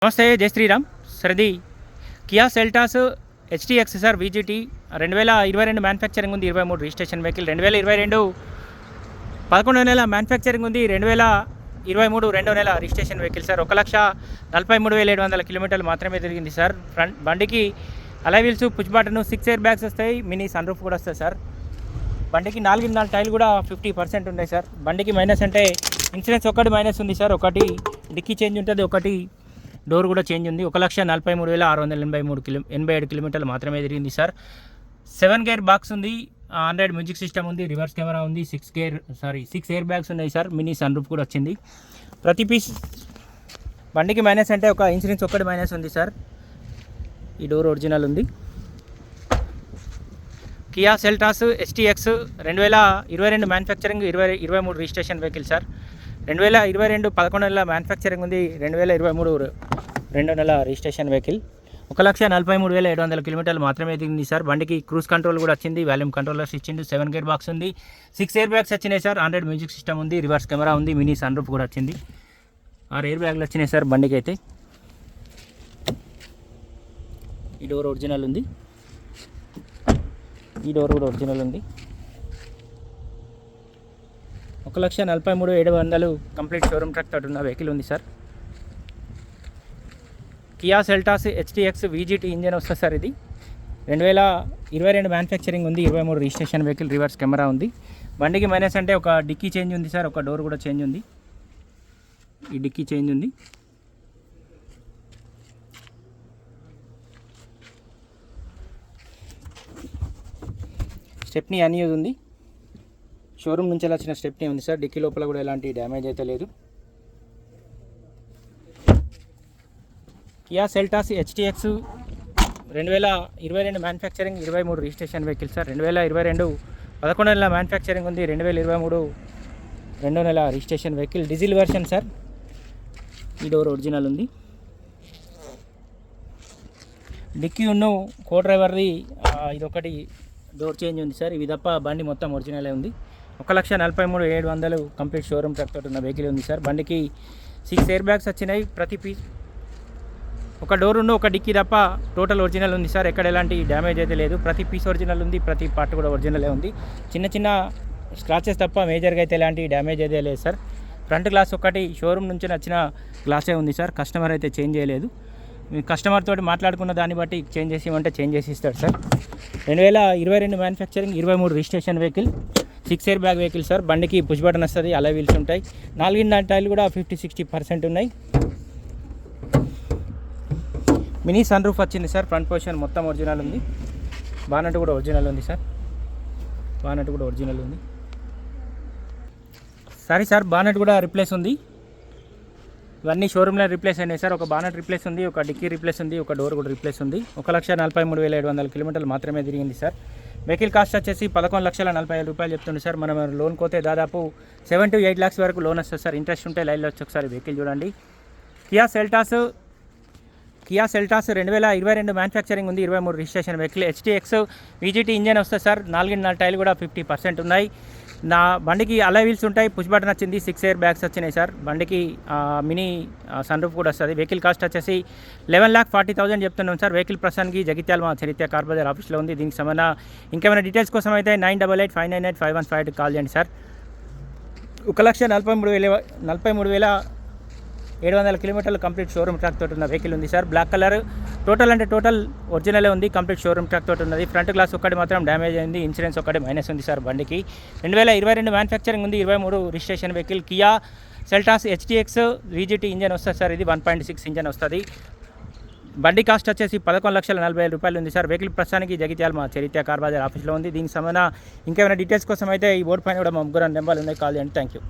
నమస్తే, జై శ్రీరామ్. సరది Kia Seltos HTX sir VGT 2022 manufacturing ఉంది, 23 రిజిస్ట్రేషన్ వెహికల్. 2022 11వ నెల మ్యానుఫ్యాక్చరింగ్ ఉంది, 2023 2వ నెల రిజిస్ట్రేషన్ వెహికల్ సార్. 1,43,700 కిలోమీటర్లు మాత్రమే తిరిగింది సార్. ఫ్రంట్ బండికి అలై wheels, push button, 6 air bags వస్తాయి, మినీ సన్ రూఫ్ కూడా వస్తుంది సార్. బండికి 4 టైర్లు కూడా 50% ఉన్నాయి సార్. బండికి మైనస్ అంటే ఇన్సూరెన్స్ ఒకటి మైనస్ ఉంది సార్, ఒకటి డిక్కీ చేంజ్ ఉంటుంది, ఒకటి డోర్ కూడా చేంజ్ ఉంది. 1,43,687 కిలోమీటర్లు మాత్రమే తిరిగింది సార్. 7 గేర్ బాక్స్ ఉంది, ఆండ్రాయిడ్ మ్యూజిక్ సిస్టమ్ ఉంది, రివర్స్ కెమెరా ఉంది, 6 ఎయిర్ బ్యాగ్స్ ఉన్నాయి సార్. మినీ సన్ రూఫ్ కూడా వచ్చింది. ప్రతి పీస్ బండికి మైనస్ అంటే ఒక ఇన్సూరెన్స్ ఒక్కటి మైనస్ ఉంది సార్. ఈ డోర్ ఒరిజినల్ ఉంది. Kia Seltos HTX 2022 manufacturing, 2023 registration vehicle sir. 2022 11వ నెల మ్యానుఫ్యాక్చరింగ్ ఉంది, 2023 2వ నెల రిజిస్ట్రేషన్ వెహికల్. 1,43,700 కిలోమీటర్లు మాత్రమే దిగింది సార్. బండికి క్రూజ్ కంట్రోల్ కూడా వచ్చింది, వాల్యూమ్ కంట్రోలర్స్ ఇచ్చిండు, 7 గేర్ బాక్స్ ఉంది, 6 ఎయిర్ బ్యాగ్స్ వచ్చినాయి సార్. ఆండ్రాయిడ్ మ్యూజిక్ సిస్టమ్ ఉంది, రివర్స్ కెమెరా ఉంది, మినీ సన్ రూఫ్ కూడా వచ్చింది. 6 ఎయిర్ బ్యాగ్లు వచ్చినాయి సార్ బండికి అయితే. ఈ డోర్ ఒరిజినల్ ఉంది, ఈ డోర్ కూడా ఒరిజినల్ ఉంది. 1,43,700 కంప్లీట్ షోరూమ్ ట్రక్ తోటి ఉన్న వెహికల్ ఉంది sir. Kia Seltos HTX VGT engine వస్తుంది సార్. ఇది 2022 మ్యానుఫ్యాక్చరింగ్ ఉంది, 23 రిజిస్ట్రేషన్ వెహికల్, రివర్స్ కెమెరా ఉంది. బండికి మైనస్ అంటే ఒక డిక్కీ చేంజ్ ఉంది సార్, ఒక డోర్ కూడా చేంజ్ ఉంది. ఈ డిక్కీ చేంజ్ ఉంది. స్టెప్నీ అన్యూజ్ ఉంది, షోరూమ్ నుంచి వచ్చిన స్టెప్నీ ఉంది సార్. డిక్కీ లోపల కూడా ఎలాంటి డ్యామేజ్ అయితే లేదు. Kia Seltos HTX 2022 manufacturing, 23 registration vehicle sir. 2022 11వ నెల మ్యానుఫ్యాక్చరింగ్ ఉంది, 2023 2వ నెల registration vehicle. Diesel version sir. ఈ డోర్ ఒరిజినల్ ఉంది. డిక్కీ ఉన్ను కో డ్రైవర్ది ఇదొకటి డోర్ చేంజ్ ఉంది సార్. ఇవి తప్ప బండి మొత్తం ఒరిజినలే ఉంది. 1,43,700 కంప్లీట్ షోరూమ్ ట్రక్ తోటి ఉన్న వెహికల్ ఉంది సార్. బండికి 6 ఎయిర్ బ్యాగ్స్ వచ్చినాయి. ప్రతి పీస్ ఒక డోర్ ఉన్న ఒక డిక్కీ తప్ప టోటల్ ఒరిజినల్ ఉంది సార్. ఎక్కడ ఎలాంటి డ్యామేజ్ అయితే లేదు. ప్రతి పీస్ ఒరిజినల్ ఉంది, ప్రతి పార్ట్ కూడా ఒరిజినలే ఉంది. చిన్న చిన్న స్క్రాచెస్ తప్ప మేజర్గా అయితే ఎలాంటి డ్యామేజ్ అయితే లేదు సార్. ఫ్రంట్ గ్లాస్ ఒకటి షోరూమ్ నుంచి వచ్చిన గ్లాసే ఉంది సార్. కస్టమర్ అయితే చేంజ్ చేయలేదు. మీ కస్టమర్ తోటి మాట్లాడుకున్న దాన్ని బట్టి చేంజ్ చేసి ఇవ్వమంటే చేంజ్ చేసి ఇస్తాడు sir. 2022 manufacturing, 23 registration vehicle, 6 air bag vehicle sir. బండికి పుష్ బటన్ వస్తుంది, అలై వీల్స్ ఉంటాయి. 4 టైర్లు కూడా 50-60% ఉన్నాయి. మినీ సన్ రూఫ్ వచ్చింది సార్. ఫ్రంట్ పొజిషన్ మొత్తం ఒరిజినల్ ఉంది. బానట్ కూడా ఒరిజినల్ ఉంది సార్. బానట్ కూడా ఒరిజినల్ ఉంది. సారీ సార్, బానట్ కూడా రిప్లేస్ ఉంది. ఇవన్నీ షోరూమ్లో రిప్లేస్ అయినాయి సార్. ఒక బానట్ రిప్లేస్ ఉంది, ఒక డిక్కీ రిప్లేస్ ఉంది, ఒక డోర్ కూడా రిప్లేస్ ఉంది. 1,43,700 కిలోమీటర్లు మాత్రమే తిరిగింది సార్. వెహికల్ కాస్ట్ వచ్చేసి 11,40,000 రూపాయలు చెప్తుంది సార్. మనం లోన్ కోతే దాదాపు 7 to 8 lakhs వరకు లోన్ వస్తుంది సార్. ఇంట్రెస్ట్ ఉంటే లైన్లో వచ్చి ఒకసారి వెహికల్ చూడండి. కియా సెల్టాస్ 2022 మ్యానుఫ్యాక్చరింగ్ ఉంది, 23 registration vehicle. HTX VGT engine వస్తుంది సార్. 4 టైర్లు కూడా 50% ఉన్నాయి. నా బండికి అలై వీల్స్ ఉంటాయి, పుష్ బటన్ వచ్చింది, 6 ఎయిర్ బ్యాగ్స్ వచ్చినాయి సార్. బండికి మినీ సన్ రూఫ్ కూడా వస్తుంది. వెహికల్ కాస్ట్ వచ్చేసి 11,40,000 చెప్తున్నాం సార్. వెహికల్ ప్రస్తుతానికి జగిత్యాల మా చరిత్ర కార్ బజార్ ఆఫీస్లో ఉంది. దీనికి సంబంధ ఇంకేమైనా డీటెయిల్స్ కోసం అయితే 9885985158 కాల్ చేయండి సార్. 1,43,700 కిలోమీటర్లు కంప్లీట్ షోరూమ్ ట్రాక్ తోటి ఉన్న వెహికల్ ఉంది సార్. బ్లాక్ కలర్, టోటల్ అంటే టోటల్ ఒరిజినలే ఉంది. కంప్లీట్ షోరూమ్ ట్రాక్ తోటి ఉన్నది. ఫ్రంట్ గ్లాస్ ఒక్కటి మాత్రం డ్యామేజ్ అయింది, ఇన్సూరెన్స్ ఒకటి మైనస్ ఉంది సార్. బండికి 2022 మ్యానుఫ్యాక్చరింగ్ ఉంది, 23 registration vehicle. Kia Seltos HTX VGT engine వస్తుంది సార్. ఇది 1.6 ఇంజన్ వస్తుంది. బండి కాస్ట్ వచ్చేసి 11,40,000 రూపాయలు ఉంది సార్. వెహికల్ ప్రస్తుతానికి జగిత్యాల మా చరిత్ర కార్ బజార్ ఆఫీస్లో ఉంది. దీనికి సంబంధ ఇంకేమైనా డీటెయిల్స్ కోసం అయితే ఈ బోర్డు పైన కూడా మా ముగ్గురు నెంబర్లు ఉన్నాయి, కాల్ చేయండి. Thank you.